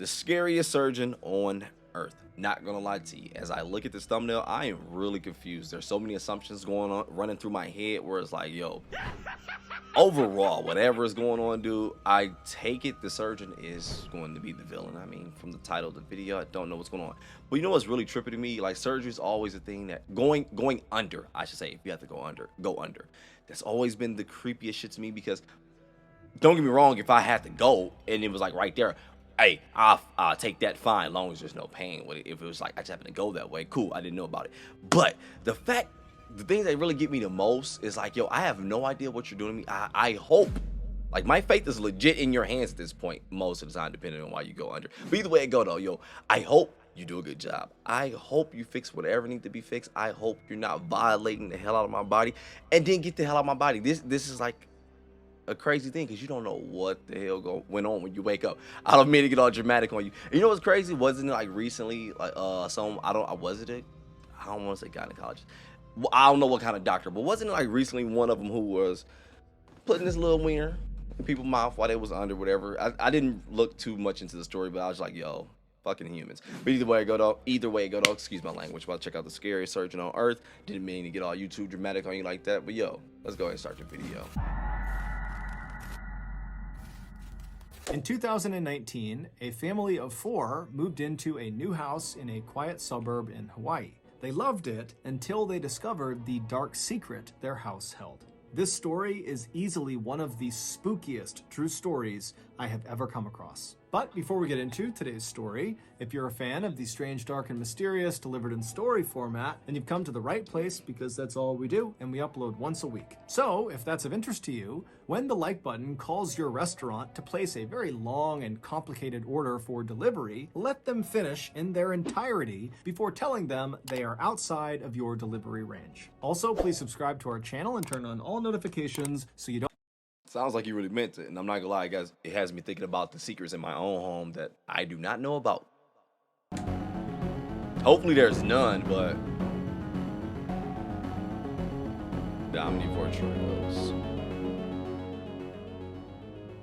The scariest surgeon on earth. Not gonna lie to you. As I look at this thumbnail, I am really confused. There's so many assumptions going on, running through my head where it's like, yo, overall, whatever is going on, dude, I take it the surgeon is going to be the villain. I mean, from the title of the video, I don't know what's going on. But you know what's really trippy to me? Like, surgery is always a thing that going under, I should say, if you have to go under, go under. That's always been the creepiest shit to me because don't get me wrong, if I had to go and it was like right there, hey, I'll take that fine, as long as there's no pain with it. If it was like I just happened to go that way, cool, I didn't know about it. But the things that really get me the most is like, yo, I have no idea what you're doing to me. I hope, like, my faith is legit in your hands at this point, most of the time, depending on why you go under. But either way it go though, yo, I hope you do a good job. I hope you fix whatever needs to be fixed. I hope you're not violating the hell out of my body, and then get the hell out of my body. This is like a crazy thing because you don't know what the hell went on when you wake up. I don't mean to get all dramatic on you. And you know what's crazy? Wasn't it like recently, like I don't want to say gynecologist. Well, I don't know what kind of doctor, but wasn't it like recently one of them who was putting this little wiener in people's mouth while they was under whatever? I didn't look too much into the story, but I was like, yo, fucking humans. But either way it go though, excuse my language, but check out the scariest surgeon on earth. Didn't mean to get all YouTube dramatic on you like that, but yo, let's go ahead and start the video. In 2019, a family of 4 moved into a new house in a quiet suburb in Hawaii. They loved it until they discovered the dark secret their house held. This story is easily one of the spookiest true stories I have ever come across. But before we get into today's story, if you're a fan of the strange, dark, and mysterious delivered in story format, then you've come to the right place because that's all we do, and we upload once a week. So, if that's of interest to you, when the like button calls your restaurant to place a very long and complicated order for delivery, let them finish in their entirety before telling them they are outside of your delivery range. Also, please subscribe to our channel and turn on all notifications so you don't. Sounds like you really meant it, and I'm not gonna lie, guys, it has me thinking about the secrets in my own home that I do not know about. Hopefully there's none, but I'm gonna need for a choice.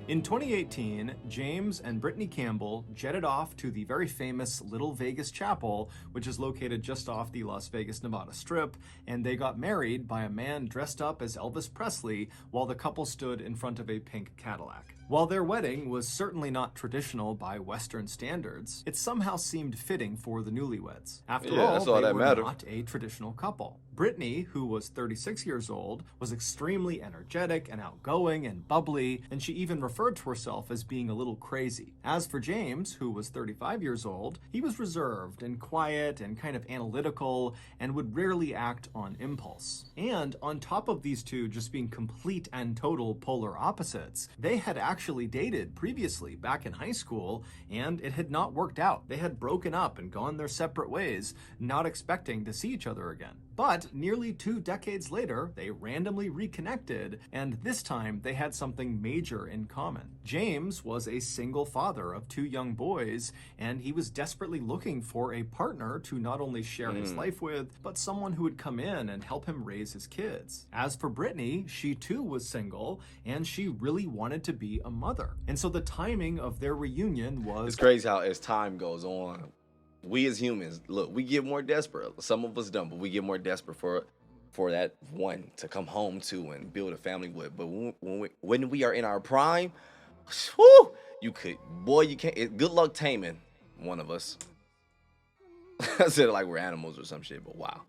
In 2018, James and Brittany Campbell jetted off to the very famous Little Vegas Chapel, which is located just off the Las Vegas, Nevada Strip, and they got married by a man dressed up as Elvis Presley while the couple stood in front of a pink Cadillac. While their wedding was certainly not traditional by Western standards, it somehow seemed fitting for the newlyweds. After all, they were not a traditional couple. Brittany, who was 36 years old, was extremely energetic and outgoing and bubbly, and she even referred to herself as being a little crazy. As for James, who was 35 years old, he was reserved and quiet and kind of analytical and would rarely act on impulse. And on top of these two just being complete and total polar opposites, they had actually dated previously back in high school, and it had not worked out. They had broken up and gone their separate ways, not expecting to see each other again. But nearly 2 decades later, they randomly reconnected, and this time they had something major in common. James was a single father of 2 young boys, and he was desperately looking for a partner to not only share his life with, but someone who would come in and help him raise his kids. As for Brittany, she too was single, and she really wanted to be a mother. And so the timing of their reunion was... It's crazy how as time goes on, we as humans, look, we get more desperate. Some of us don't, but we get more desperate for that one to come home to and build a family with. But when we are in our prime, whew, you can't. Good luck taming one of us. I said it like we're animals or some shit, but wow.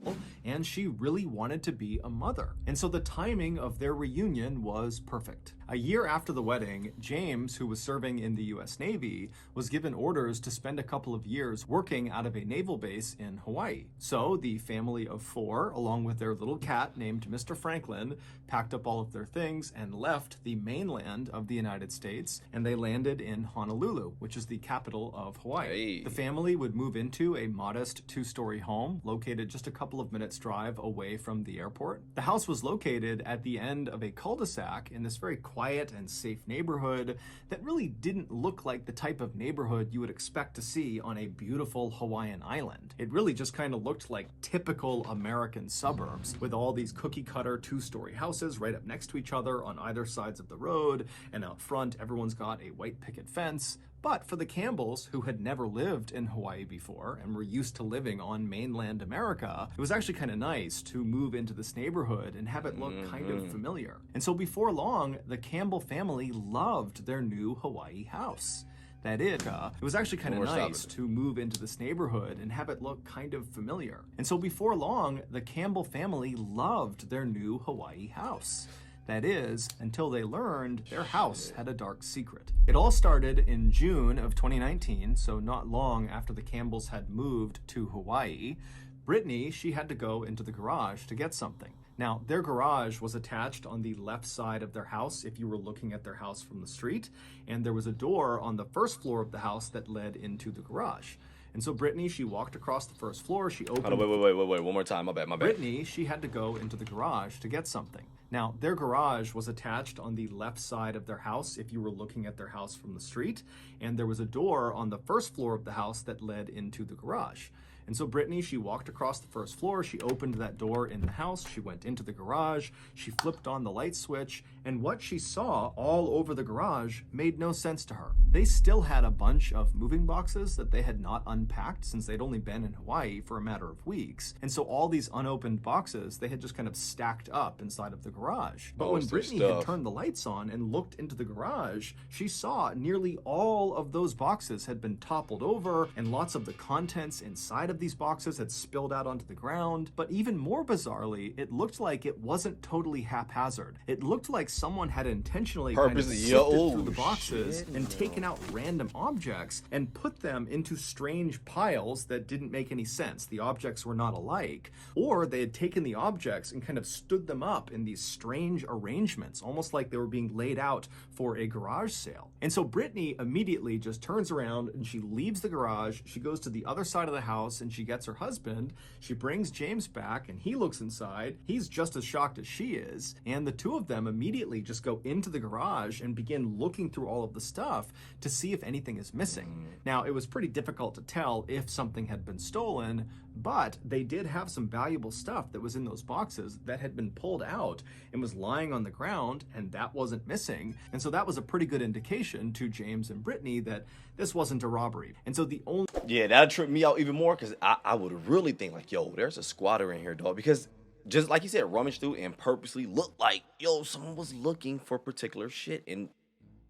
And she really wanted to be a mother. And so the timing of their reunion was perfect. A year after the wedding, James, who was serving in the US Navy, was given orders to spend a couple of years working out of a naval base in Hawaii. So the family of 4, along with their little cat named Mr. Franklin, packed up all of their things and left the mainland of the United States, and they landed in Honolulu, which is the capital of Hawaii. Hey. The family would move into a modest 2-story home located just a couple of minutes drive away from the airport. The house was located at the end of a cul-de-sac in this very quiet and safe neighborhood that really didn't look like the type of neighborhood you would expect to see on a beautiful Hawaiian island. It really just kind of looked like typical American suburbs with all these cookie-cutter 2-story houses right up next to each other on either sides of the road, and out front everyone's got a white picket fence. But for the Campbells, who had never lived in Hawaii before and were used to living on mainland America, it was actually kind of nice to move into this neighborhood and have it look kind of familiar. And so before long, the Campbell family loved their new Hawaii house. That is, it was actually kind of nice to move into this neighborhood and have it look kind of familiar. And so before long, the Campbell family loved their new Hawaii house. That is, until they learned their house had a dark secret. It all started in June of 2019, so not long after the Campbells had moved to Hawaii. Brittany, she had to go into the garage to get something. Now, their garage was attached on the left side of their house if you were looking at their house from the street, and there was a door on the first floor of the house that led into the garage. And so Brittany, she walked across the first floor, she opened... Wait, one more time, my bad. Brittany, she had to go into the garage to get something. Now, their garage was attached on the left side of their house if you were looking at their house from the street, and there was a door on the first floor of the house that led into the garage. And so Brittany, she walked across the first floor, she opened that door in the house, she went into the garage, she flipped on the light switch, and what she saw all over the garage made no sense to her. They still had a bunch of moving boxes that they had not unpacked since they'd only been in Hawaii for a matter of weeks. And so all these unopened boxes, they had just kind of stacked up inside of the garage. But when Brittany had turned the lights on and looked into the garage, she saw nearly all of those boxes had been toppled over and lots of the contents inside of these boxes had spilled out onto the ground. But even more bizarrely, it looked like it wasn't totally haphazard. It looked like someone had intentionally kind of sifted through the boxes and taken out random objects and put them into strange piles that didn't make any sense. The objects were not alike. Or they had taken the objects and kind of stood them up in these strange arrangements, almost like they were being laid out for a garage sale. And so Brittany immediately just turns around and she leaves the garage, she goes to the other side of the house and she gets her husband, she brings James back and he looks inside, he's just as shocked as she is, and the two of them immediately just go into the garage and begin looking through all of the stuff to see if anything is missing. Now, it was pretty difficult to tell if something had been stolen, but they did have some valuable stuff that was in those boxes that had been pulled out and was lying on the ground, and that wasn't missing. And so that was a pretty good indication to James and Brittany that this wasn't a robbery. And so the only... Yeah, that'd trip me out even more, because I would really think like, yo, there's a squatter in here, dog. Because just like you said, rummage through and purposely look like, yo, someone was looking for particular shit and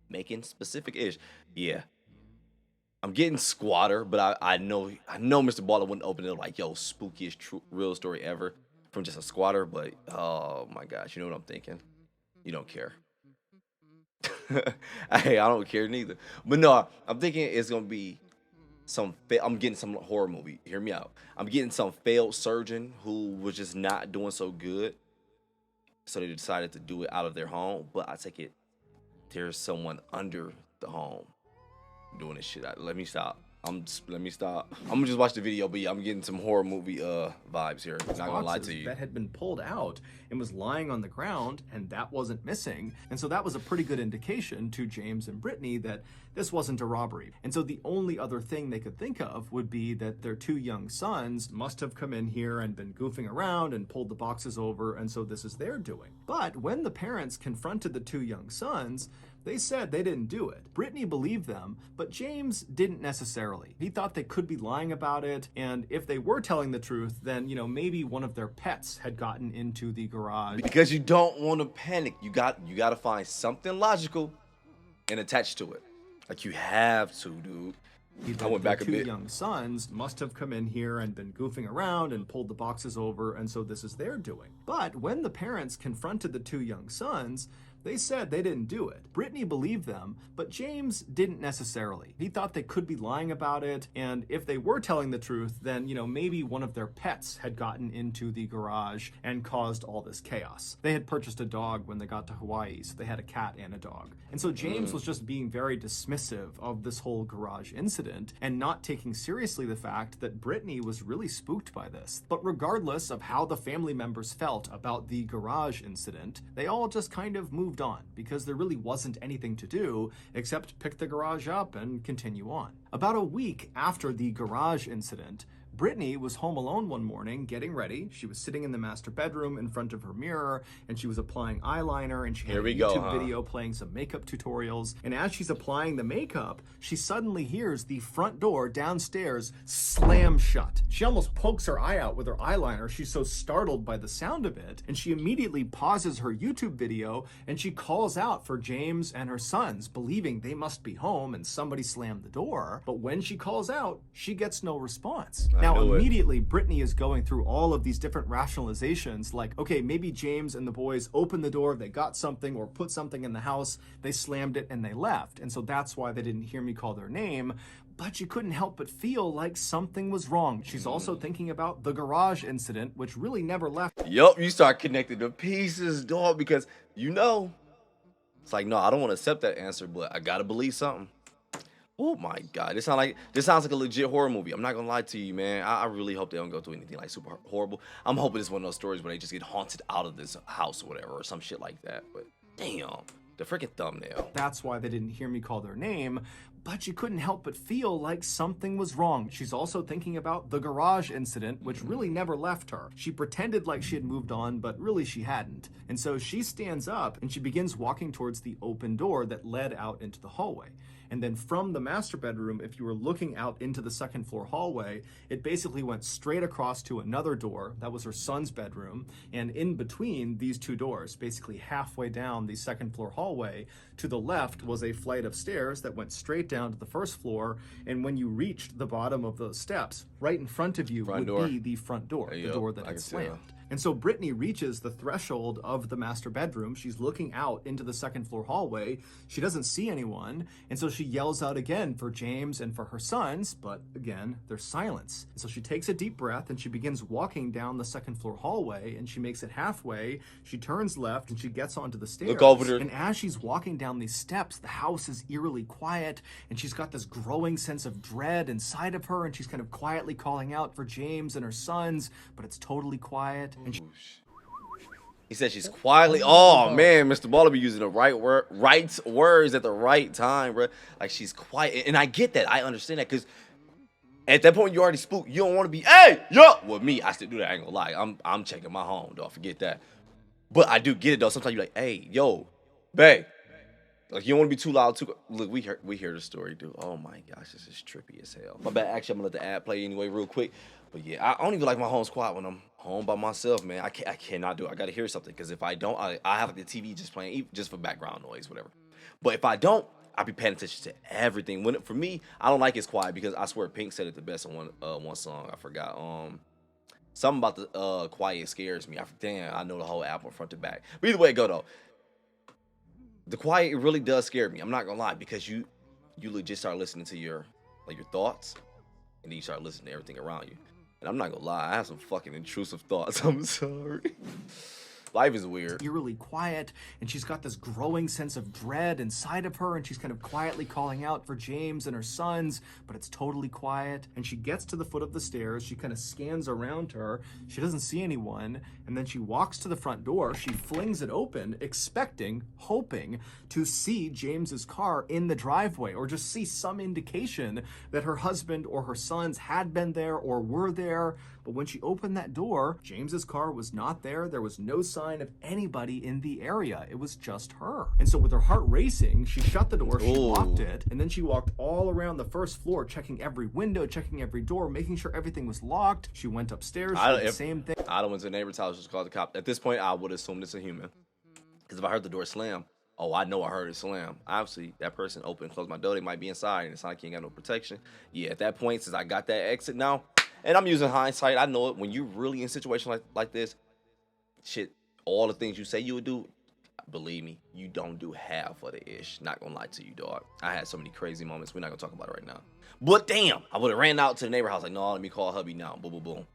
making specific ish. Yeah. I'm getting squatter, but I know Mr. Baller wouldn't open it like, yo, spookiest real story ever from just a squatter. But oh my gosh, you know what I'm thinking? You don't care. Hey, I don't care neither. But no, I'm thinking it's gonna be I'm getting some horror movie. Hear me out. I'm getting some failed surgeon who was just not doing so good, so they decided to do it out of their home. But I take it there's someone under the home doing this shit. Let me stop. Let me stop. I'm gonna just watch the video, but yeah, I'm getting some horror movie vibes here. Not gonna lie to you. That had been pulled out and was lying on the ground, and that wasn't missing. And so that was a pretty good indication to James and Brittany that this wasn't a robbery. And so the only other thing they could think of would be that their two young sons must have come in here and been goofing around and pulled the boxes over, and so this is their doing. But when the parents confronted the two young sons, they said they didn't do it. Brittany believed them, but James didn't necessarily. He thought they could be lying about it, and if they were telling the truth, then, you know, maybe one of their pets had gotten into the garage. Because you don't want to panic. You got to find something logical and attach to it. Like, you have to, dude. I went back a bit. Two young sons must have come in here and been goofing around and pulled the boxes over, and so this is their doing. But when the parents confronted the two young sons, they said they didn't do it. Brittany believed them, but James didn't necessarily. He thought they could be lying about it, and if they were telling the truth, then, you know, maybe one of their pets had gotten into the garage and caused all this chaos. They had purchased a dog when they got to Hawaii, so they had a cat and a dog. And so James was just being very dismissive of this whole garage incident and not taking seriously the fact that Brittany was really spooked by this. But regardless of how the family members felt about the garage incident, they all just kind of moved on because there really wasn't anything to do except pick the garage up and continue on. About a week after the garage incident, Brittany was home alone one morning getting ready. She was sitting in the master bedroom in front of her mirror, and she was applying eyeliner, and she had a YouTube video playing some makeup tutorials. And as she's applying the makeup, she suddenly hears the front door downstairs slam shut. She almost pokes her eye out with her eyeliner. She's so startled by the sound of it, and she immediately pauses her YouTube video and she calls out for James and her sons, believing they must be home and somebody slammed the door. But when she calls out, she gets no response. Now immediately Brittany is going through all of these different rationalizations, like, okay, maybe James and the boys opened the door, they got something or put something in the house, they slammed it and they left, and so that's why they didn't hear me call their name. But she couldn't help but feel like something was wrong. She's also thinking about the garage incident, which really never left. Yup, you start connecting the pieces, dog, because it's like, no, I don't want to accept that answer, but I gotta believe something. Oh my God, this sounds like a legit horror movie. I'm not gonna lie to you, man. I really hope they don't go through anything like super horrible. I'm hoping it's one of those stories where they just get haunted out of this house or whatever, or some shit like that. But damn, the freaking thumbnail. That's why they didn't hear me call their name. But she couldn't help but feel like something was wrong. She's also thinking about the garage incident, which really never left her. She pretended like she had moved on, but really she hadn't. And so she stands up and she begins walking towards the open door that led out into the hallway. And then from the master bedroom, if you were looking out into the second floor hallway, it basically went straight across to another door. That was her son's bedroom. And in between these two doors, basically halfway down the second floor hallway, to the left was a flight of stairs that went straight down to the first floor. And when you reached the bottom of those steps, right in front of you would be the front door, the door that had slammed. And so Brittany reaches the threshold of the master bedroom. She's looking out into the second floor hallway. She doesn't see anyone. And so she yells out again for James and for her sons, but again, there's silence. And so she takes a deep breath and she begins walking down the second floor hallway, and she makes it halfway. She turns left and she gets onto the stairs. Look over there. And as she's walking down these steps, the house is eerily quiet, and she's got this growing sense of dread inside of her, and she's kind of quietly calling out for James and her sons, but it's totally quiet. And he said she's quietly. Oh man, Mrballen be using the right words at the right time, bro. Like, she's quiet, and I get that. I understand that, because at that point you already spooked. You don't want to be, hey, yo. Well, me, I still do that. I ain't gonna lie. I'm checking my home, dog. Forget that. But I do get it though. Sometimes you're like, hey, yo, babe. Like, you don't want to be too loud. Look, we hear the story, dude. Oh my gosh, this is trippy as hell. My bad. Actually, I'm gonna let the ad play anyway, real quick. But yeah, I don't even like my home's quiet when I'm home by myself, man. I cannot do it. I gotta hear something, because if I don't, I have the TV just playing, just for background noise, whatever. But if I don't, I'll be paying attention to everything. For me, I don't like it's quiet, because I swear Pink said it the best in one song. I forgot. Something about the quiet scares me. Damn, I know the whole album front to back. But either way it go though, the quiet, it really does scare me. I'm not gonna lie, because you legit start listening to your thoughts, and then you start listening to everything around you. And I'm not gonna lie, I have some fucking intrusive thoughts. I'm sorry. Life is weird. Eerily quiet, and she's got this growing sense of dread inside of her, and she's kind of quietly calling out for James and her sons, but it's totally quiet. And she gets to the foot of the stairs, she kind of scans around her, she doesn't see anyone, and then she walks to the front door, she flings it open, expecting, hoping to see James's car in the driveway, or just see some indication that her husband or her sons had been there or were there. But when she opened that door, James's car was not there. There was no sign of anybody in the area. It was just her. And so with her heart racing, she shut the door, she locked it, and then she walked all around the first floor, checking every window, checking every door, making sure everything was locked. She went upstairs, she did the same thing. I went to the neighbor's house, just called the cop. At this point, I would assume it's a human. Because if I heard the door slam, I know I heard it slam. Obviously, that person opened and closed my door. They might be inside, and it's not like you ain't got no protection. Yeah, at that point, since I got that exit now, and I'm using hindsight, I know it. When you're really in a situation like this, shit, all the things you say you would do, believe me, you don't do half of the ish. Not gonna lie to you, dog. I had so many crazy moments. We're not gonna talk about it right now. But damn, I would have ran out to the neighbor house like, no, let me call hubby now. Boom, boom, boom.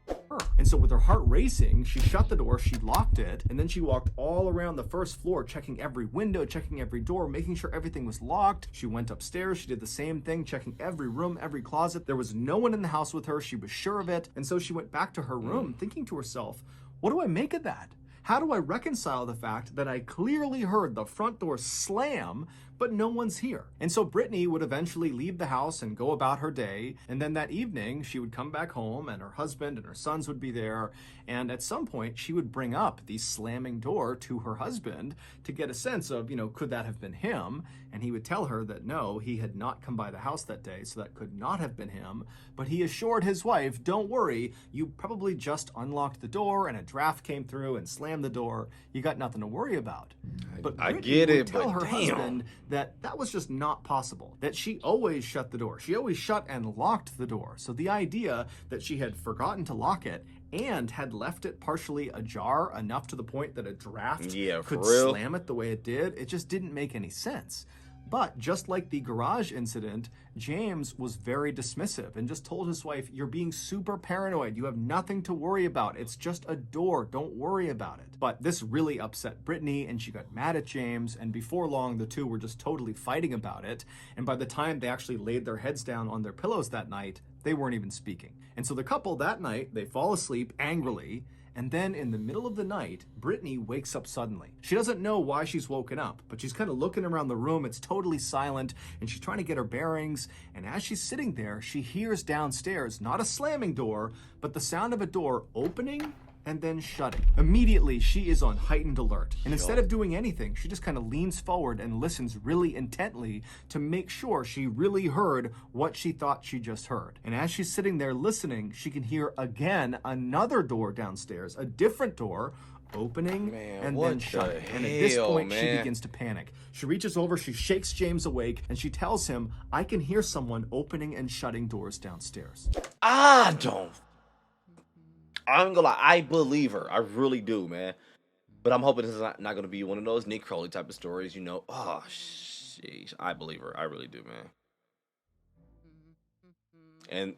And so with her heart racing, she shut the door, she locked it, and then she walked all around the first floor, checking every window, checking every door, making sure everything was locked. She went upstairs, she did the same thing, checking every room, every closet. There was no one in the house with her, she was sure of it. And so she went back to her room, thinking to herself, what do I make of that? How do I reconcile the fact that I clearly heard the front door slam, but no one's here. And so Brittany would eventually leave the house and go about her day. And then that evening, she would come back home and her husband and her sons would be there. And at some point, she would bring up the slamming door to her husband to get a sense of, could that have been him? And he would tell her that no, he had not come by the house that day, so that could not have been him. But he assured his wife, don't worry, you probably just unlocked the door and a draft came through and slammed the door. You got nothing to worry about. But I Brittany get would it, tell but her damn. husband that was just not possible, that she always shut the door. She always shut and locked the door. So the idea that she had forgotten to lock it and had left it partially ajar enough to the point that a draft could slam it the way it did, it just didn't make any sense. But just like the garage incident, James was very dismissive and just told his wife, you're being super paranoid. You have nothing to worry about. It's just a door. Don't worry about it. But this really upset Brittany and she got mad at James. And before long, the two were just totally fighting about it. And by the time they actually laid their heads down on their pillows that night, they weren't even speaking. And so the couple that night, they fall asleep angrily. And then in the middle of the night, Brittany wakes up suddenly. She doesn't know why she's woken up, but she's kind of looking around the room. It's totally silent, and she's trying to get her bearings. And as she's sitting there, she hears downstairs, not a slamming door, but the sound of a door opening and then shutting. Immediately, she is on heightened alert. And instead of doing anything, she just kind of leans forward and listens really intently to make sure she really heard what she thought she just heard. And as she's sitting there listening, she can hear again another door downstairs, a different door, opening and then shutting. And at this point, she begins to panic. She reaches over, she shakes James awake, and she tells him, I can hear someone opening and shutting doors downstairs. I'm gonna lie, I believe her. I really do, man. But I'm hoping this is not gonna be one of those Nick Crowley type of stories, Oh, sheesh. I believe her. I really do, man. And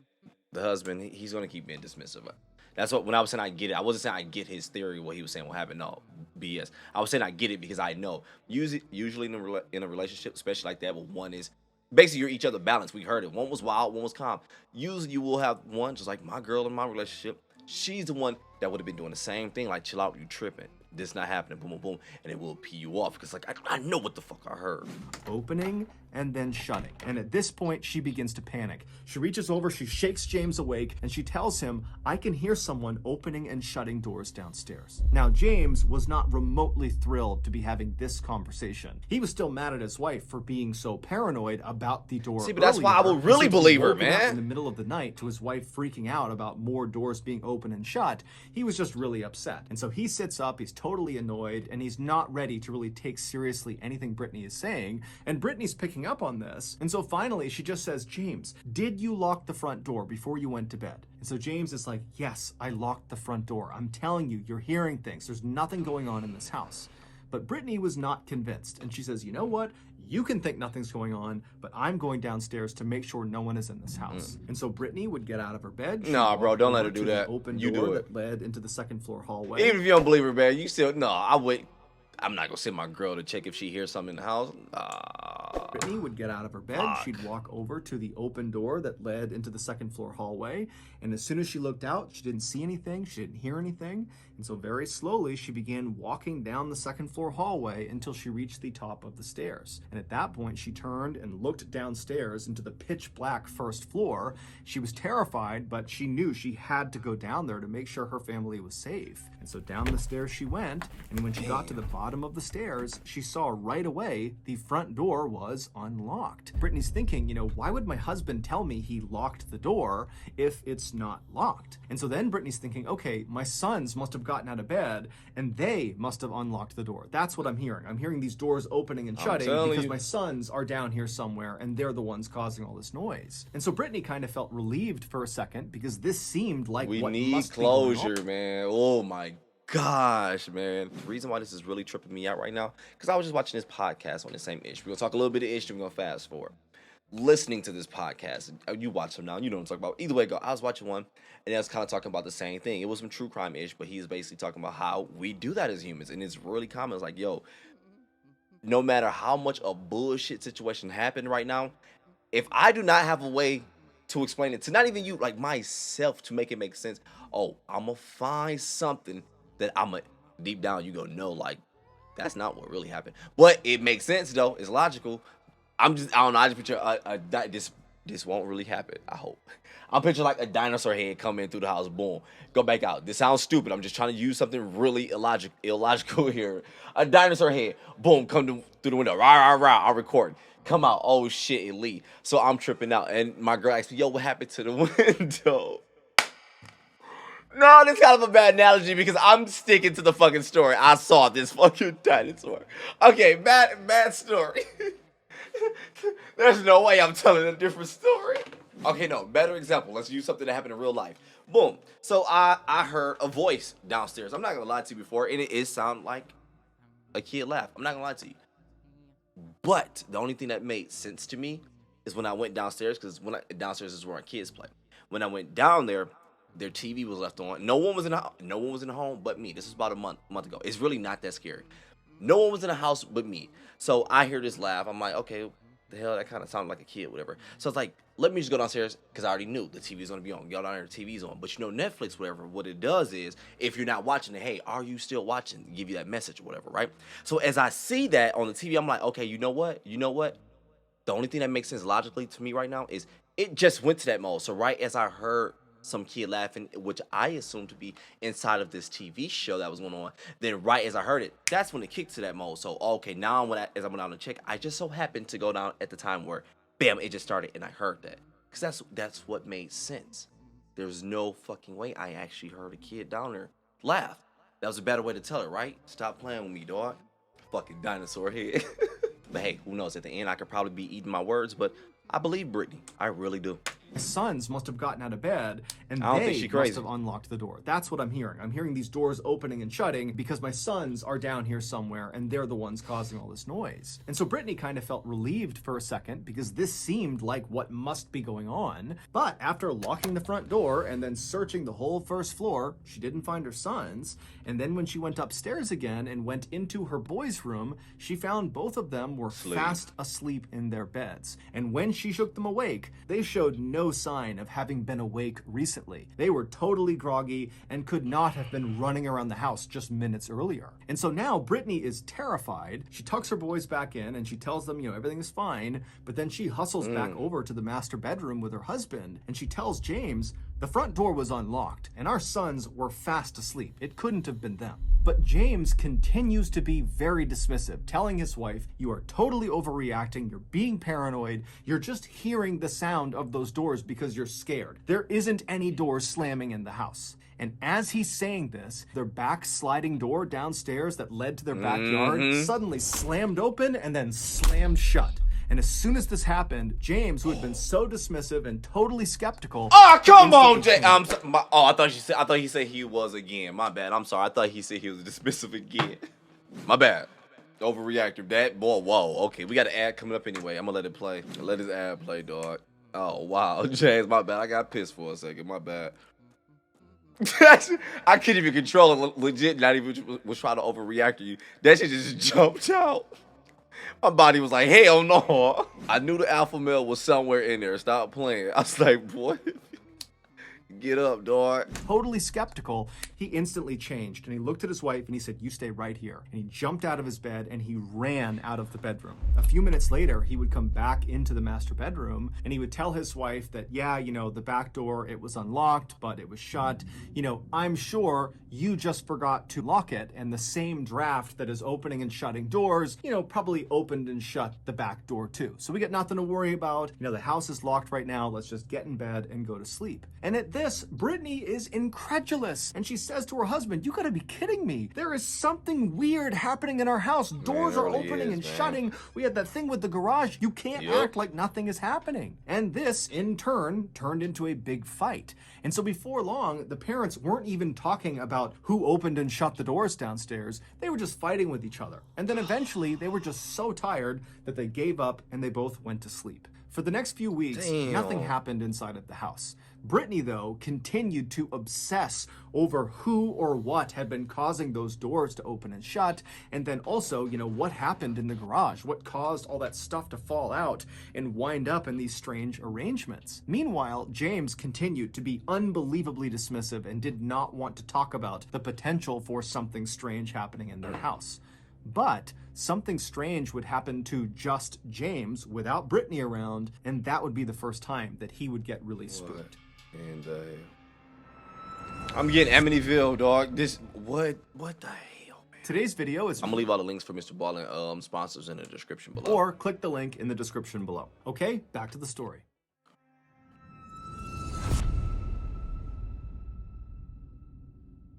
the husband, he's gonna keep being dismissive. That's what, when I was saying I get it, I wasn't saying I get his theory, what he was saying will happen. No, BS. I was saying I get it because I know. Usually in a relationship, especially like that, where one is, basically you're each other balanced. We heard it. One was wild, one was calm. Usually you will have one, just like my girl in my relationship. She's the one that would have been doing the same thing, like chill out, you tripping. This not happening, boom, boom, boom, and it will pee you off because like I know what the fuck I heard. Opening and then shutting. And at this point, she begins to panic. She reaches over, she shakes James awake, and she tells him, I can hear someone opening and shutting doors downstairs. Now, James was not remotely thrilled to be having this conversation. He was still mad at his wife for being so paranoid about the door. See, but that's why I would really believe her, man. In the middle of the night to his wife freaking out about more doors being open and shut, he was just really upset. And so he sits up, he's totally annoyed, and he's not ready to really take seriously anything Brittany is saying. And Brittany's picking up on this. And so finally, she just says, James, did you lock the front door before you went to bed? And so James is like, yes, I locked the front door. I'm telling you, you're hearing things. There's nothing going on in this house. But Brittany was not convinced. And she says, you know what? You can think nothing's going on, but I'm going downstairs to make sure no one is in this house. And so Brittany would get out of her bed. Nah, bro, don't let her do that. Open you door do it. That led into the second floor hallway. Even if you don't believe her, man, you still, no, I would. I'm not gonna send my girl to check if she hears something in the house. Brittany would get out of her bed. She'd walk over to the open door that led into the second floor hallway. And as soon as she looked out, she didn't see anything. She didn't hear anything. And so very slowly, she began walking down the second floor hallway until she reached the top of the stairs. And at that point, she turned and looked downstairs into the pitch black first floor. She was terrified, but she knew she had to go down there to make sure her family was safe. And so down the stairs she went. And when she got to the bottom of the stairs, she saw right away the front door was unlocked. Brittany's thinking, why would my husband tell me he locked the door if it's not locked? And so then Brittany's thinking, okay, my sons must have gotten out of bed and they must have unlocked the door. That's what I'm hearing. I'm hearing these doors opening and shutting because my sons are down here somewhere and they're the ones causing all this noise. And so Brittany kind of felt relieved for a second because this seemed like we what need must closure, man. Oh my gosh, man. The reason why this is really tripping me out right now, because I was just watching this podcast on the same issue. We're gonna talk a little bit of issue, we're gonna fast forward. Listening to this podcast, you watch them now, you know what I'm talking about. Either way, go. I was watching one, and I was kind of talking about the same thing. It was some true crime ish, but he's basically talking about how we do that as humans, and it's really common. It's like, yo, no matter how much a bullshit situation happened right now, if I do not have a way to explain it to not even you, like myself, to make it make sense, I'm gonna find something that deep down you go, no, like, That's not what really happened. But it makes sense though. It's logical. I don't know. I just picture this won't really happen. I hope. I'm picturing like a dinosaur head come in through the house. Boom, go back out. This sounds stupid. I'm just trying to use something really illogical here. A dinosaur head. Boom, through the window. Rah rah rah. I'll record. Come out. Oh shit, elite. So I'm tripping out, and my girl asked me, "Yo, what happened to the window?" No, this is kind of a bad analogy because I'm sticking to the fucking story. I saw this fucking dinosaur. Okay, bad story. There's no way I'm telling a different story. Okay, no, better example. Let's use something that happened in real life. Boom. So I heard a voice downstairs. I'm not gonna lie to you before, and it is sound like a kid laugh. I'm not gonna lie to you. But the only thing that made sense to me is when I went downstairs, because downstairs is where our kids play. When I went down there, their TV was left on. No one was in the home but me. This was about a month ago. It's really not that scary. No one was in the house but me. So I hear this laugh. I'm like, okay, the hell, that kind of sounded like a kid, whatever. So it's like, let me just go downstairs because I already knew the TV's gonna be on. Y'all down there, the TV's on. But you know, Netflix, whatever, what it does is, if you're not watching it, hey, are you still watching? Give you that message or whatever, right? So as I see that on the TV, I'm like, okay, you know what? The only thing that makes sense logically to me right now is it just went to that mode. So right as I heard some kid laughing, which I assumed to be inside of this TV show that was going on, then right as I heard it, that's when it kicked to that mode. So okay, now as I went out to check, I just so happened to go down at the time where, bam, it just started, and I heard that, because that's what made sense. There's no fucking way I actually heard a kid down there laugh. That was a better way to tell it, right? Stop playing with me, dog. Fucking dinosaur head. But hey, who knows? At the end, I could probably be eating my words, but I believe Brittany. I really do. The sons must have gotten out of bed, and I don't think they she must crazy. have unlocked the door. That's what I'm hearing. I'm hearing these doors opening and shutting because my sons are down here somewhere, and they're the ones causing all this noise. And so Brittany kind of felt relieved for a second because this seemed like what must be going on. But after locking the front door and then searching the whole first floor, she didn't find her sons. And then when she went upstairs again and went into her boys' room, she found both of them were fast asleep in their beds. And when she shook them awake, they showed no sign of having been awake recently. They were totally groggy and could not have been running around the house just minutes earlier. And so now Brittany is terrified. She tucks her boys back in and she tells them, everything is fine. But then she hustles back over to the master bedroom with her husband, and she tells James, the front door was unlocked and our sons were fast asleep. It couldn't have been them. But James continues to be very dismissive, telling his wife, you are totally overreacting, you're being paranoid, you're just hearing the sound of those doors because you're scared. There isn't any doors slamming in the house. And as he's saying this, their back sliding door downstairs that led to their backyard suddenly slammed open and then slammed shut. And as soon as this happened, James, who had been so dismissive and totally skeptical, oh, come on, James. I thought he said he was again. My bad. I'm sorry. I thought he said he was dismissive again. My bad. Overreactive. That boy. Whoa. Okay, we got an ad coming up anyway. I'm gonna let it play. Let this ad play, dog. Oh wow, James. My bad. I got pissed for a second. My bad. I couldn't even control it. Legit. Not even was trying to overreact to you. That shit just jumped out. My body was like, hell no. I knew the alpha male was somewhere in there. Stop playing. I was like, boy, get up, dog. Totally skeptical, he instantly changed and he looked at his wife and he said, you stay right here. And he jumped out of his bed and he ran out of the bedroom. A few minutes later, he would come back into the master bedroom and he would tell his wife that, yeah, the back door, it was unlocked, but it was shut. I'm sure you just forgot to lock it, and the same draft that is opening and shutting doors, probably opened and shut the back door too. So we got nothing to worry about. The house is locked right now. Let's just get in bed and go to sleep. And at this, Brittany is incredulous and she says to her husband, you gotta be kidding me. There is something weird happening in our house. Doors are opening and shutting. We had that thing with the garage. You can't act like nothing is happening. And this, in turn, turned into a big fight. And so before long, the parents weren't even talking about who opened and shut the doors downstairs. They were just fighting with each other. And then eventually, they were just so tired that they gave up and they both went to sleep. For the next few weeks, nothing happened inside of the house. Brittany, though, continued to obsess over who or what had been causing those doors to open and shut, and then also, what happened in the garage, what caused all that stuff to fall out and wind up in these strange arrangements. Meanwhile, James continued to be unbelievably dismissive and did not want to talk about the potential for something strange happening in their house. But something strange would happen to just James without Brittany around, and that would be the first time that he would get really spooked. And I'm getting Amityville, dog. What the hell, man? Today's video is... I'm gonna leave all the links for Mrballen sponsors in the description below. Or click the link in the description below. Okay, back to the story.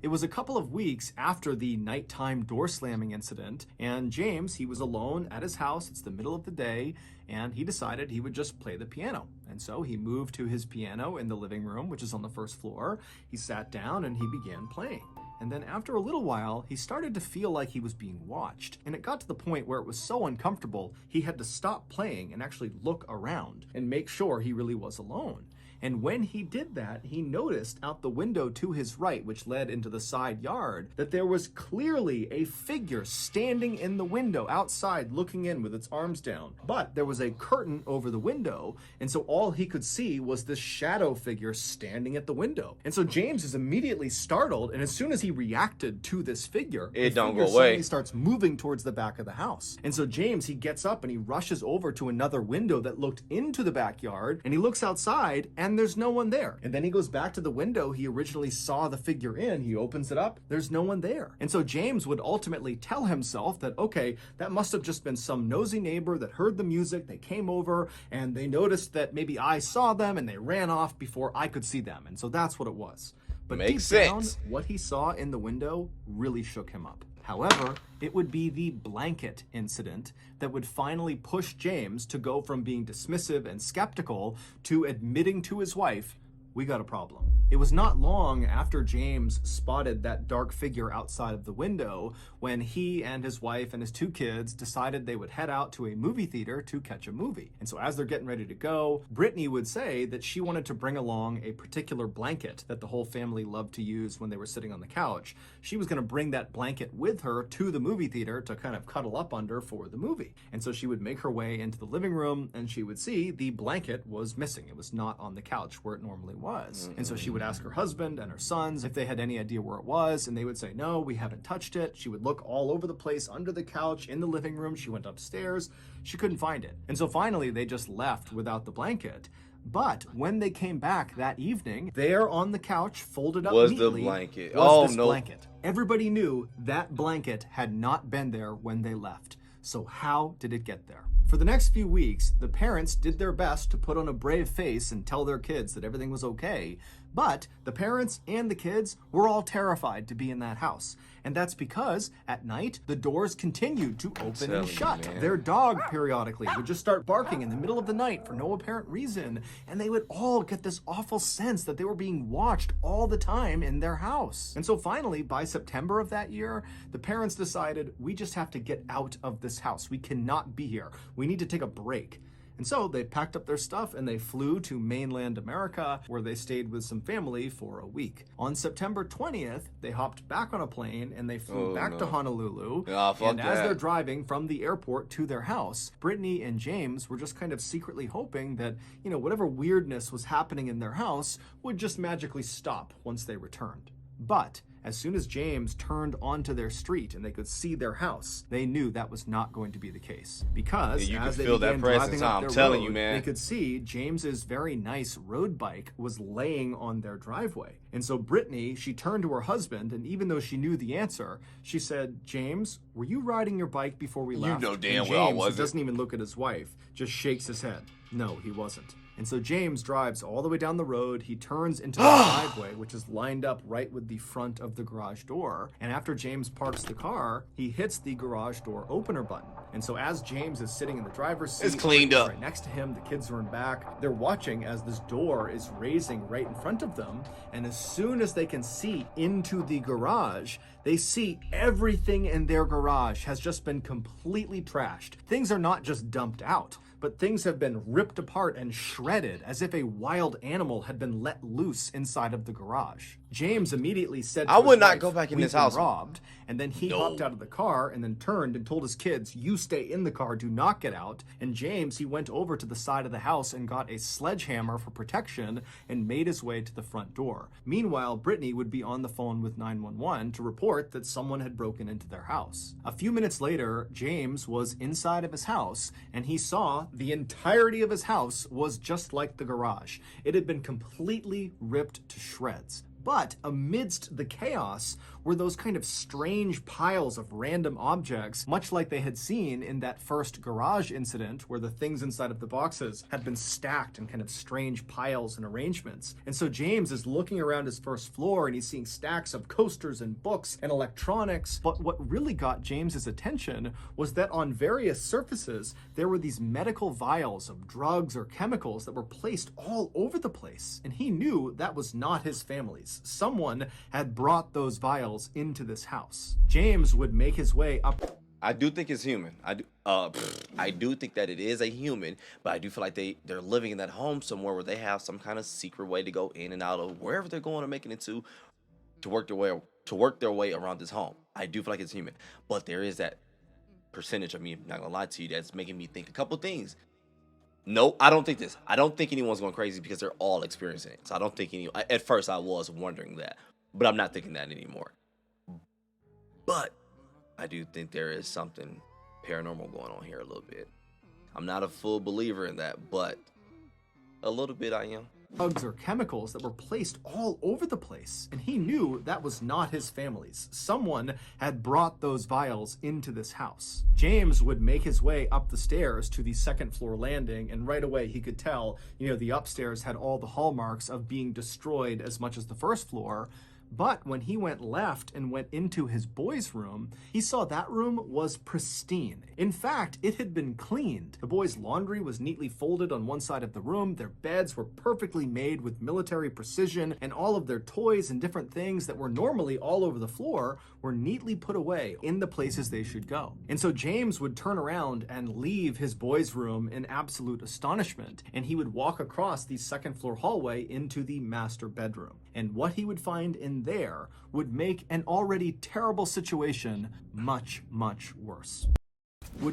It was a couple of weeks after the nighttime door slamming incident, and James, he was alone at his house. It's the middle of the day, and he decided he would just play the piano. And so he moved to his piano in the living room, which is on the first floor. He sat down and he began playing. And then after a little while, he started to feel like he was being watched. And it got to the point where it was so uncomfortable, he had to stop playing and actually look around and make sure he really was alone. And when he did that, he noticed out the window to his right, which led into the side yard, that there was clearly a figure standing in the window outside looking in with its arms down. But there was a curtain over the window, and so all he could see was this shadow figure standing at the window. And so James is immediately startled, and as soon as he reacted to this figure, it don't figure go away. Suddenly starts moving towards the back of the house. And so James, he gets up and he rushes over to another window that looked into the backyard, and he looks outside, and there's no one there. And then he goes back to the window he originally saw the figure in. He opens it up. There's no one there. And so James would ultimately tell himself that, okay, that must have just been some nosy neighbor that heard the music. They came over and they noticed that maybe I saw them and they ran off before I could see them. And so that's what it was. But Makes deep down, sense. what he saw in the window really shook him up. However, it would be the blanket incident that would finally push James to go from being dismissive and skeptical to admitting to his wife, we got a problem. It was not long after James spotted that dark figure outside of the window when he and his wife and his 2 kids decided they would head out to a movie theater to catch a movie. And so as they're getting ready to go, Brittany would say that she wanted to bring along a particular blanket that the whole family loved to use when they were sitting on the couch. She was going to bring that blanket with her to the movie theater to kind of cuddle up under for the movie. And so she would make her way into the living room and she would see the blanket was missing. It was not on the couch where it normally was. And so she would ask her husband and her sons if they had any idea where it was, and they would say, no, we haven't touched it. She would look all over the place, under the couch, in the living room. She went upstairs. She couldn't find it. And so finally, they just left without the blanket. But when they came back that evening, there on the couch, folded up Was neatly, the blanket. was this no. blanket. Everybody knew that blanket had not been there when they left. So how did it get there? For the next few weeks, the parents did their best to put on a brave face and tell their kids that everything was okay, but the parents and the kids were all terrified to be in that house. And that's because at night, the doors continued to open and shut. Their dog periodically would just start barking in the middle of the night for no apparent reason, and they would all get this awful sense that they were being watched all the time in their house. And so finally, by September of that year, the parents decided, we just have to get out of this house. We cannot be here. We need to take a break. And so they packed up their stuff and they flew to mainland America, where they stayed with some family for a week. On September 20th, they hopped back on a plane and they flew back to Honolulu. And as they're driving from the airport to their house, Brittany and James were just kind of secretly hoping that, you know, whatever weirdness was happening in their house would just magically stop once they returned. But as soon as James turned onto their street and they could see their house, they knew that was not going to be the case. Because you as can they feel began that presence, driving up I'm their telling road, you, man. they could see James's very nice road bike was laying on their driveway. And so Brittany, she turned to her husband, and even though she knew the answer, she said, James, were you riding your bike before we left? You know damn and well I James, wasn't. who doesn't even look at his wife, just shakes his head. No, he wasn't. And so James drives all the way down the road. He turns into the driveway, which is lined up right with the front of the garage door. And after James parks the car, he hits the garage door opener button. And so as James is sitting in the driver's seat, It's cleaned up. right next to him, the kids are in back. They're watching as this door is raising right in front of them. And as soon as they can see into the garage, they see everything in their garage has just been completely trashed. Things are not just dumped out, but things have been ripped apart and shredded as if a wild animal had been let loose inside of the garage. James immediately said to I his would not wife, go back in "We've this been house." robbed," and then he hopped No. out of the car and then turned and told his kids, "You stay in the car, do not get out." And James, he went over to the side of the house and got a sledgehammer for protection and made his way to the front door. Meanwhile, Brittany would be on the phone with 911 to report that someone had broken into their house. A few minutes later, James was inside of his house and he saw the entirety of his house was just like the garage. It had been completely ripped to shreds. But amidst the chaos were those kind of strange piles of random objects, much like they had seen in that first garage incident where the things inside of the boxes had been stacked in kind of strange piles and arrangements. And so James is looking around his first floor and he's seeing stacks of coasters and books and electronics. But what really got James's attention was that on various surfaces, there were these medical vials of drugs or chemicals that were placed all over the place. And he knew that was not his family's. Someone had brought those vials into this house. James would make his way up. I do think it's human. I do think that it is a human, but I do feel like they're living in that home somewhere where they have some kind of secret way to go in and out of wherever they're going or making it to work their way around this home. I do feel like it's human, but there is that percentage of me, I'm not gonna lie to you, that's making me think a couple things. No, I don't think this. I don't think anyone's going crazy because they're all experiencing it. So I don't think at first I was wondering that, but I'm not thinking that anymore. But I do think there is something paranormal going on here a little bit. I'm not a full believer in that, but a little bit I am. Drugs or chemicals that were placed all over the place, and he knew that was not his family's. Someone had brought those vials into this house. James would make his way up the stairs to the second floor landing, and right away he could tell, the upstairs had all the hallmarks of being destroyed as much as the first floor. But when he went left and went into his boys' room, he saw that room was pristine. In fact, it had been cleaned. The boys' laundry was neatly folded on one side of the room, their beds were perfectly made with military precision, and all of their toys and different things that were normally all over the floor were neatly put away in the places they should go. And so James would turn around and leave his boys' room in absolute astonishment, and he would walk across the second floor hallway into the master bedroom. And what he would find in there would make an already terrible situation much, much worse. The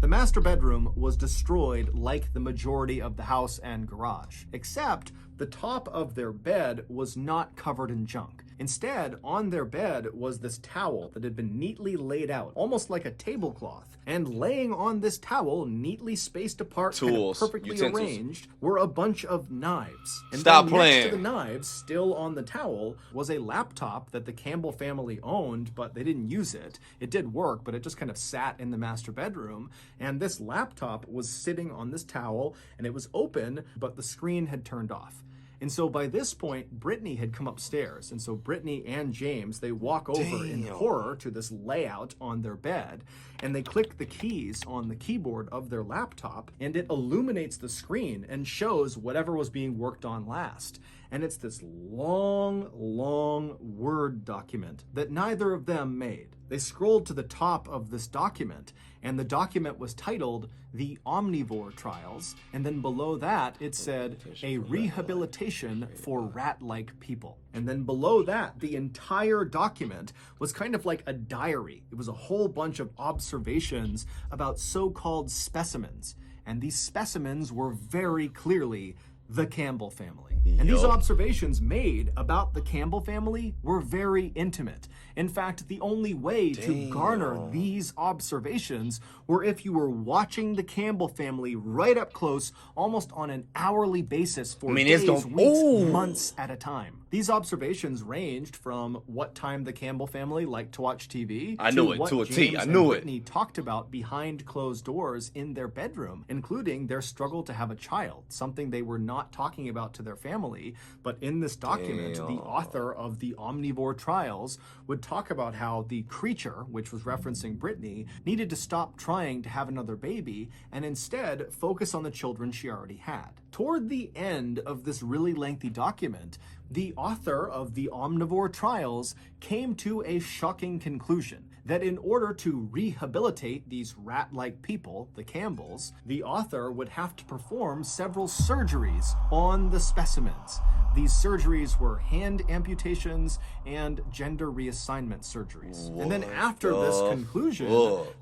master bedroom was destroyed like the majority of the house and garage, except the top of their bed was not covered in junk. Instead, on their bed was this towel that had been neatly laid out, almost like a tablecloth. And laying on this towel, neatly spaced apart, Tools, kind of perfectly utensils. arranged, were a bunch of knives. And Stop then playing. next to the knives, still on the towel, was a laptop that the Campbell family owned, but they didn't use it. It did work, but it just kind of sat in the master bedroom. And this laptop was sitting on this towel, and it was open, but the screen had turned off. And so by this point, Brittany had come upstairs. And so Brittany and James, they walk over in horror to this layout on their bed, and they click the keys on the keyboard of their laptop, and it illuminates the screen and shows whatever was being worked on last. And it's this long, long Word document that neither of them made. They scrolled to the top of this document, and the document was titled The Omnivore Trials, and then below that it said A Rehabilitation for Rat-like People. And then below that, the entire document was kind of like a diary. It was a whole bunch of observations about so-called specimens, and these specimens were very clearly the Campbell family. And these observations made about the Campbell family were very intimate. In fact, the only way to garner these observations were if you were watching the Campbell family right up close, almost on an hourly basis for days, weeks, months at a time. These observations ranged from what time the Campbell family liked to watch TV, I knew to it what to a T. James I and knew it. Brittany talked about behind closed doors in their bedroom, including their struggle to have a child, something they were not talking about to their family. But in this document, the author of the Omnivore Trials would talk about how the creature, which was referencing Brittany, needed to stop trying to have another baby and instead focus on the children she already had. Toward the end of this really lengthy document, the author of the Omnivore Trials came to a shocking conclusion. that in order to rehabilitate these rat-like people, the Campbells, the author would have to perform several surgeries on the specimens. These surgeries were hand amputations and gender reassignment surgeries. And then after this conclusion,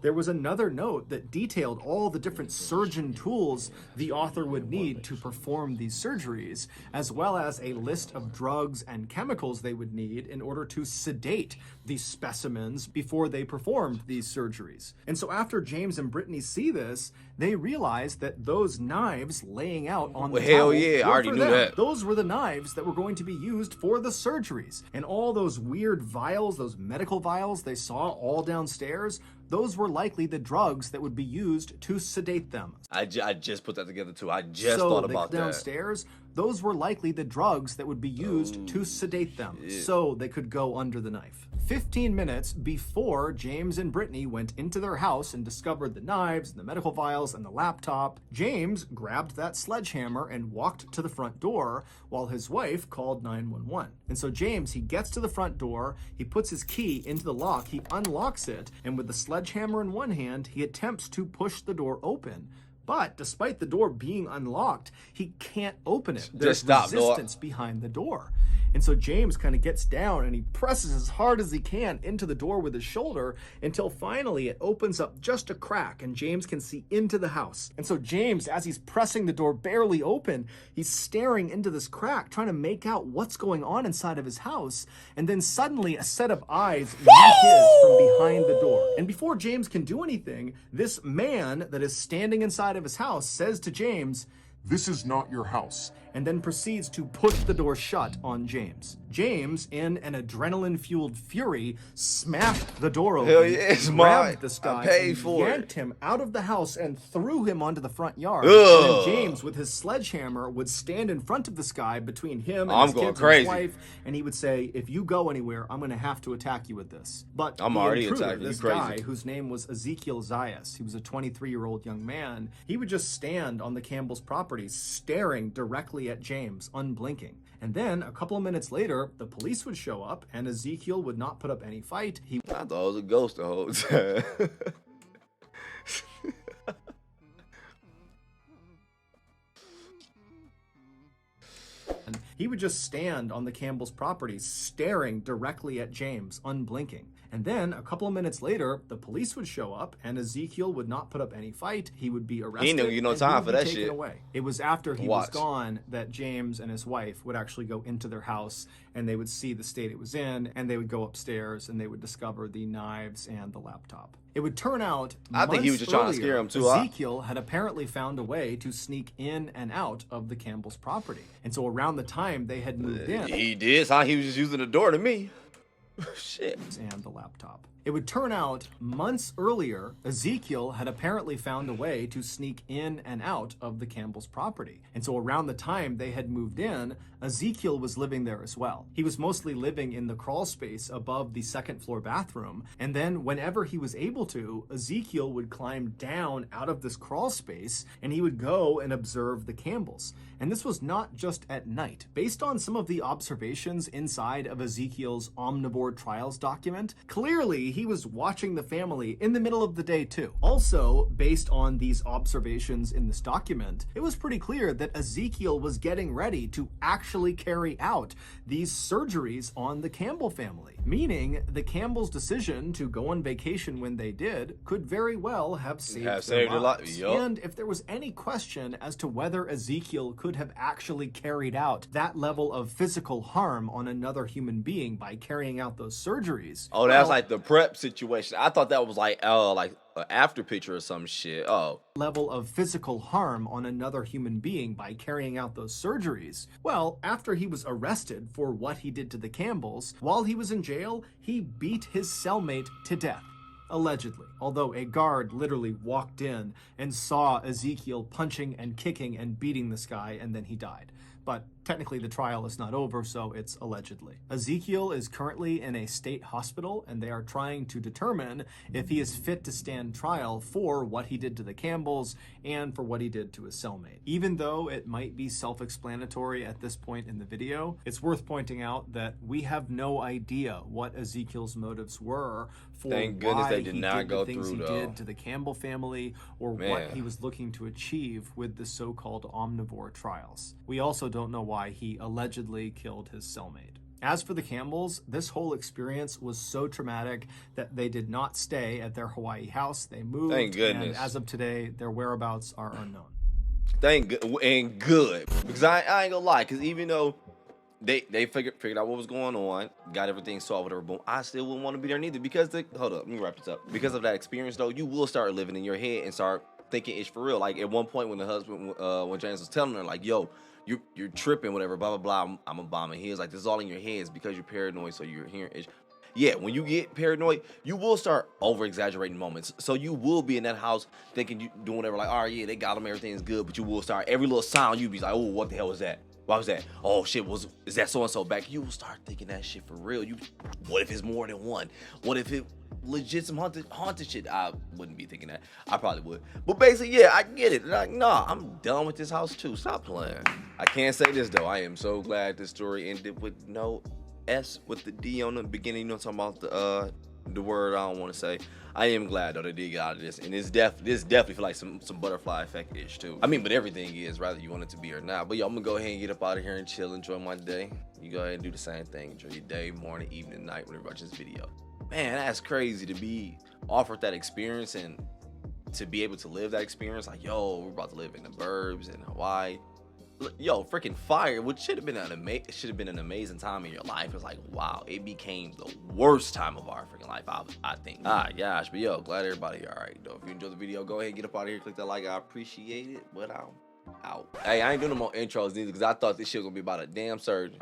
there was another note that detailed all the different surgeon tools the author would need to perform these surgeries, as well as a list of drugs and chemicals they would need in order to sedate these specimens before they performed these surgeries. And so after James and Brittany see this, they realize that those knives laying out on the hell towel yeah, I were already for knew them. that. Those were the knives that were going to be used for the surgeries. And all those weird vials, those medical vials they saw all downstairs, those were likely the drugs that would be used to sedate them. I just put that together too. I just thought about that. Downstairs, those were likely the drugs that would be used to sedate them, so they could go under the knife. 15 minutes before James and Brittany went into their house and discovered the knives, the medical vials, and the laptop, James grabbed that sledgehammer and walked to the front door while his wife called 911. And so James, he gets to the front door, he puts his key into the lock, he unlocks it, and with the sledgehammer in one hand, he attempts to push the door open. But despite the door being unlocked, he can't open it. There's resistance behind the door. And so James kind of gets down and he presses as hard as he can into the door with his shoulder until finally it opens up just a crack and James can see into the house. And so James, as he's pressing the door barely open, he's staring into this crack, trying to make out what's going on inside of his house. And then suddenly a set of eyes meet his from behind the door. And before James can do anything, this man that is standing inside of his house says to James, "This is not your house," and then proceeds to push the door shut on James. James, in an adrenaline-fueled fury, smashed the door open, Hell yeah, it's mine. grabbed this guy, I paid and for yanked him out of the house and threw him onto the front yard. Ugh. And then James, with his sledgehammer, would stand in front of this guy between him and his kids and his wife, and he would say, "If you go anywhere, I'm going to have to attack you with this." But I'm the already intruder, attacking you, this crazy. guy, whose name was Ezekiel Zayas, he was a 23-year-old young man, he would just stand on the Campbell's property staring directly at James, unblinking. And then a couple of minutes later, the police would show up and Ezekiel would not put up any fight. He I thought it was a ghost the whole time. He would just stand on the Campbell's property, staring directly at James, unblinking. And then, a couple of minutes later, the police would show up, and Ezekiel would not put up any fight. He would be arrested. He didn't get no and time he would for be that taken shit. away. It was after he Watch. was gone that James and his wife would actually go into their house, and they would see the state it was in, and they would go upstairs, and they would discover the knives and the laptop. It would turn out, I think he was just trying to scare him too. Ezekiel had apparently found a way to sneak in and out of the Campbell's property. And so around the time they had moved in, He did. Huh? He was just using the door to me. Shit. and the laptop. It would turn out months earlier, Ezekiel had apparently found a way to sneak in and out of the Campbell's property. And so around the time they had moved in, Ezekiel was living there as well. He was mostly living in the crawl space above the second floor bathroom. And then whenever he was able to, Ezekiel would climb down out of this crawl space and he would go and observe the Campbells. And this was not just at night. Based on some of the observations inside of Ezekiel's Omnivore Trials document, clearly he was watching the family in the middle of the day too. Also, based on these observations in this document, it was pretty clear that Ezekiel was getting ready to actually carry out these surgeries on the Campbell family, meaning the Campbell's decision to go on vacation when they did could very well have saved their lives. Yup. And if there was any question as to whether Ezekiel could have actually carried out that level of physical harm on another human being by carrying out those surgeries. Oh, that's well, like the prep situation. I thought that was like an after picture or some shit. Oh. Level of physical harm on another human being by carrying out those surgeries. Well, after he was arrested for what he did to the Campbells, while he was in jail, he beat his cellmate to death. Allegedly, although a guard literally walked in and saw Ezekiel punching and kicking and beating this guy, and then he died. but technically the trial is not over, so it's allegedly. Ezekiel is currently in a state hospital, and they are trying to determine if he is fit to stand trial for what he did to the Campbells and for what he did to his cellmate. Even though it might be self-explanatory at this point in the video, it's worth pointing out that we have no idea what Ezekiel's motives were for Thank goodness why they did he not did go the things through, he though. did to the Campbell family, or what Man. he was looking to achieve with the so-called omnivore trials. We also don't know why he allegedly killed his cellmate. As for the Campbells, this whole experience was so traumatic that they did not stay at their Hawaii house. They moved, Thank goodness. and as of today, their whereabouts are unknown. And good, because I ain't gonna lie, because even though they figured out what was going on, got everything solved, whatever, boom, I still wouldn't want to be there neither, because hold up, let me wrap this up. Because of that experience, though, you will start living in your head and start thinking it's for real. Like at one point when the husband, when James was telling her, like, yo, you're tripping, whatever, blah blah blah, I'm a bomb, and he was like, this is all in your head, it's because you're paranoid, so you're hearing it. Yeah, when you get paranoid, you will start over-exaggerating moments. So you will be in that house thinking you doing whatever, like, all right, yeah, they got him, everything's good, but you will start, every little sound, you be like, oh, what the hell was that? Why was that? Oh, shit, is that so-and-so back? You will start thinking that shit for real. What if it's more than one? What if it legit some haunted shit? I wouldn't be thinking that. I probably would. But basically, yeah, I get it. Like, nah, I'm done with this house, too. Stop playing. I can't say this, though. I am so glad this story ended with no S with the D on the beginning. You know what I'm talking about, the word I don't want to say. I am glad though they did get out of this, and this definitely feel like some butterfly effect ish too. I mean, but everything is, rather you want it to be or not. But yeah, I'm gonna go ahead and get up out of here and chill, enjoy my day. You go ahead and do the same thing. Enjoy your day, morning, evening, night, whenever you watch this video. Man, that's crazy to be offered that experience and to be able to live that experience. Like, yo, we're about to live in the burbs in Hawaii. Yo, freaking fire, which should have been an amazing time in your life. It's like, wow, it became the worst time of our freaking life, I think. Gosh, but yo, glad everybody all right though. If you enjoyed the video, go ahead and get up out of here, click that like, I appreciate it. But I'm out. Hey, I ain't doing no more intros neither, because I thought this shit was gonna be about a damn surgeon.